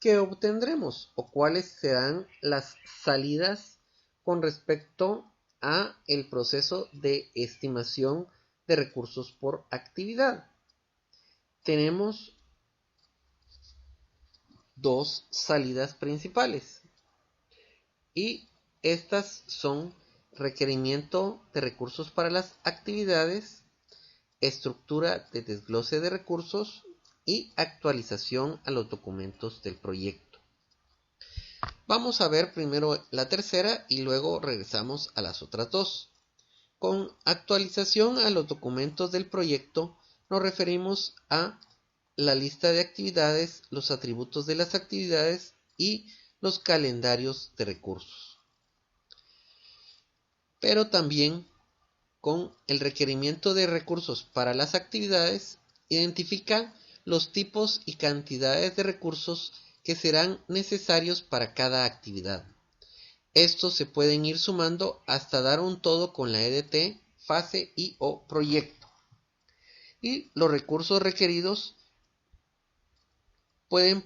que obtendremos o cuáles serán las salidas con respecto a el proceso de estimación de recursos por actividad. Tenemos dos salidas principales y estas son requerimiento de recursos para las actividades, estructura de desglose de recursos y actualización a los documentos del proyecto. Vamos a ver primero la tercera y luego regresamos a las otras dos. Con actualización a los documentos del proyecto nos referimos a la lista de actividades, los atributos de las actividades y los calendarios de recursos. Pero también con el requerimiento de recursos para las actividades, identifica los tipos y cantidades de recursos que serán necesarios para cada actividad. Estos se pueden ir sumando hasta dar un todo con la EDT, fase y o proyecto. Y los recursos requeridos pueden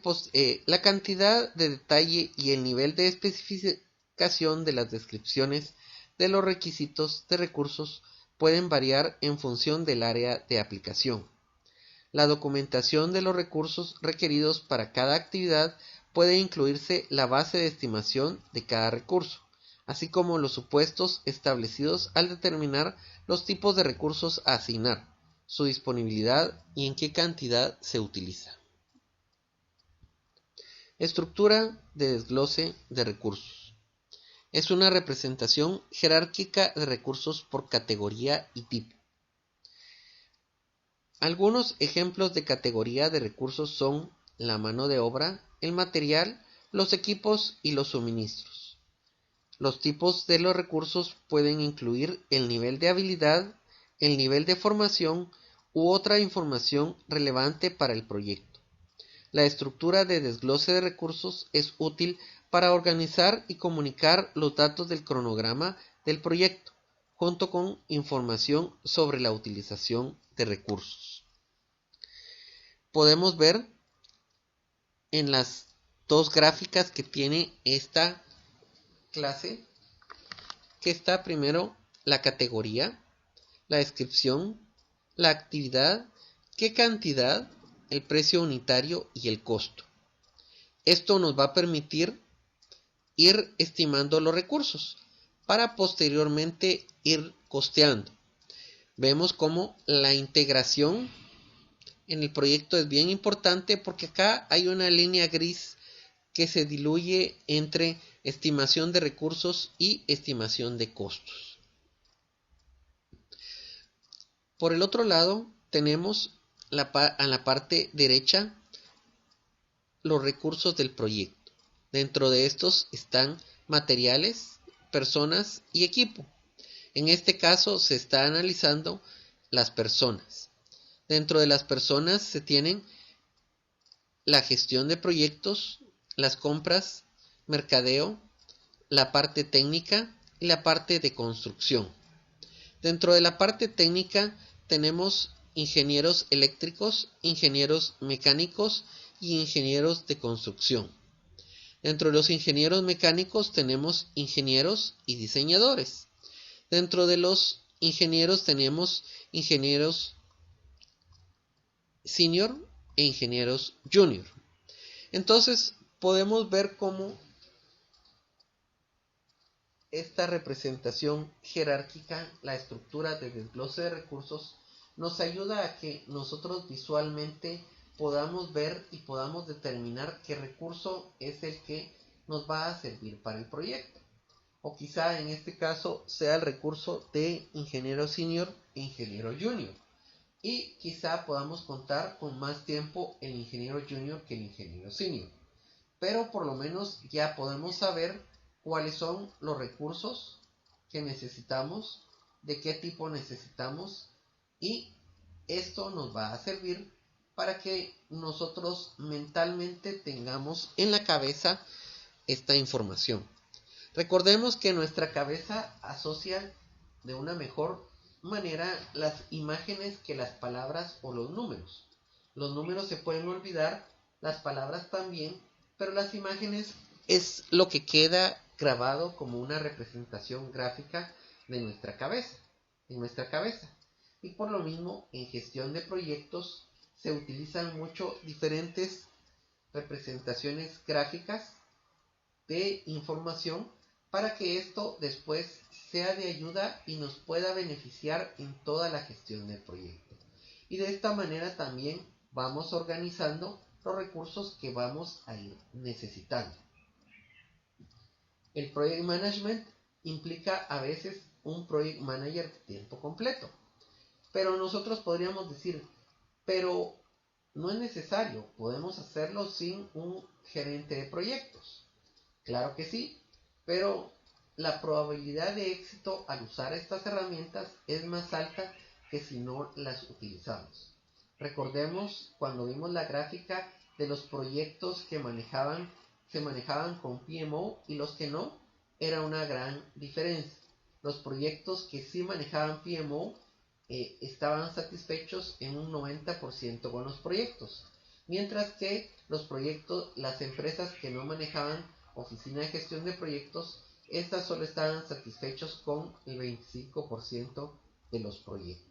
la cantidad de detalle y el nivel de especificación de las descripciones de los requisitos de recursos pueden variar en función del área de aplicación. La documentación de los recursos requeridos para cada actividad puede incluirse la base de estimación de cada recurso, así como los supuestos establecidos al determinar los tipos de recursos a asignar, su disponibilidad y en qué cantidad se utiliza. Estructura de desglose de recursos. Es una representación jerárquica de recursos por categoría y tipo. Algunos ejemplos de categoría de recursos son la mano de obra, el material, los equipos y los suministros. Los tipos de los recursos pueden incluir el nivel de habilidad, el nivel de formación u otra información relevante para el proyecto. La estructura de desglose de recursos es útil para organizar y comunicar los datos del cronograma del proyecto, junto con información sobre la utilización de recursos. Podemos ver en las dos gráficas que tiene esta clase que está primero la categoría, la descripción, la actividad, qué cantidad, el precio unitario y el costo. Esto nos va a permitir ir estimando los recursos para posteriormente ir costeando. Vemos cómo la integración en el proyecto es bien importante porque acá hay una línea gris que se diluye entre estimación de recursos y estimación de costos. Por el otro lado tenemos a la parte derecha los recursos del proyecto. Dentro de estos están materiales, personas y equipo. En este caso se está analizando las personas. Dentro de las personas se tienen la gestión de proyectos, las compras, mercadeo, la parte técnica y la parte de construcción. Dentro de la parte técnica tenemos ingenieros eléctricos, ingenieros mecánicos y ingenieros de construcción. Dentro de los ingenieros mecánicos tenemos ingenieros y diseñadores. Dentro de los ingenieros tenemos ingenieros senior e ingenieros junior. Entonces podemos ver cómo esta representación jerárquica, la estructura de desglose de recursos, nos ayuda a que nosotros visualmente podamos ver y podamos determinar qué recurso es el que nos va a servir para el proyecto. O quizá en este caso sea el recurso de ingeniero senior e ingeniero junior. Y quizá podamos contar con más tiempo el ingeniero junior que el ingeniero senior. Pero por lo menos ya podemos saber cuáles son los recursos que necesitamos, de qué tipo necesitamos, y esto nos va a servir para que nosotros mentalmente tengamos en la cabeza esta información. Recordemos que nuestra cabeza asocia de una mejor manera las imágenes que las palabras o los números. Los números se pueden olvidar, las palabras también, pero las imágenes es lo que queda grabado como una representación gráfica de nuestra cabeza, en nuestra cabeza. Y por lo mismo, en gestión de proyectos se utilizan mucho diferentes representaciones gráficas de información para que esto después sea de ayuda y nos pueda beneficiar en toda la gestión del proyecto. Y de esta manera también vamos organizando los recursos que vamos a ir necesitando. El project management implica a veces un project manager de tiempo completo. Pero nosotros podríamos decir, pero no es necesario, podemos hacerlo sin un gerente de proyectos. Claro que sí, pero la probabilidad de éxito al usar estas herramientas es más alta que si no las utilizamos. Recordemos cuando vimos la gráfica de los proyectos que se manejaban con PMO y los que no, era una gran diferencia. Los proyectos que sí manejaban PMO estaban satisfechos en un 90% con los proyectos, mientras que las empresas que no manejaban oficina de gestión de proyectos, estas solo estaban satisfechos con el 25% de los proyectos.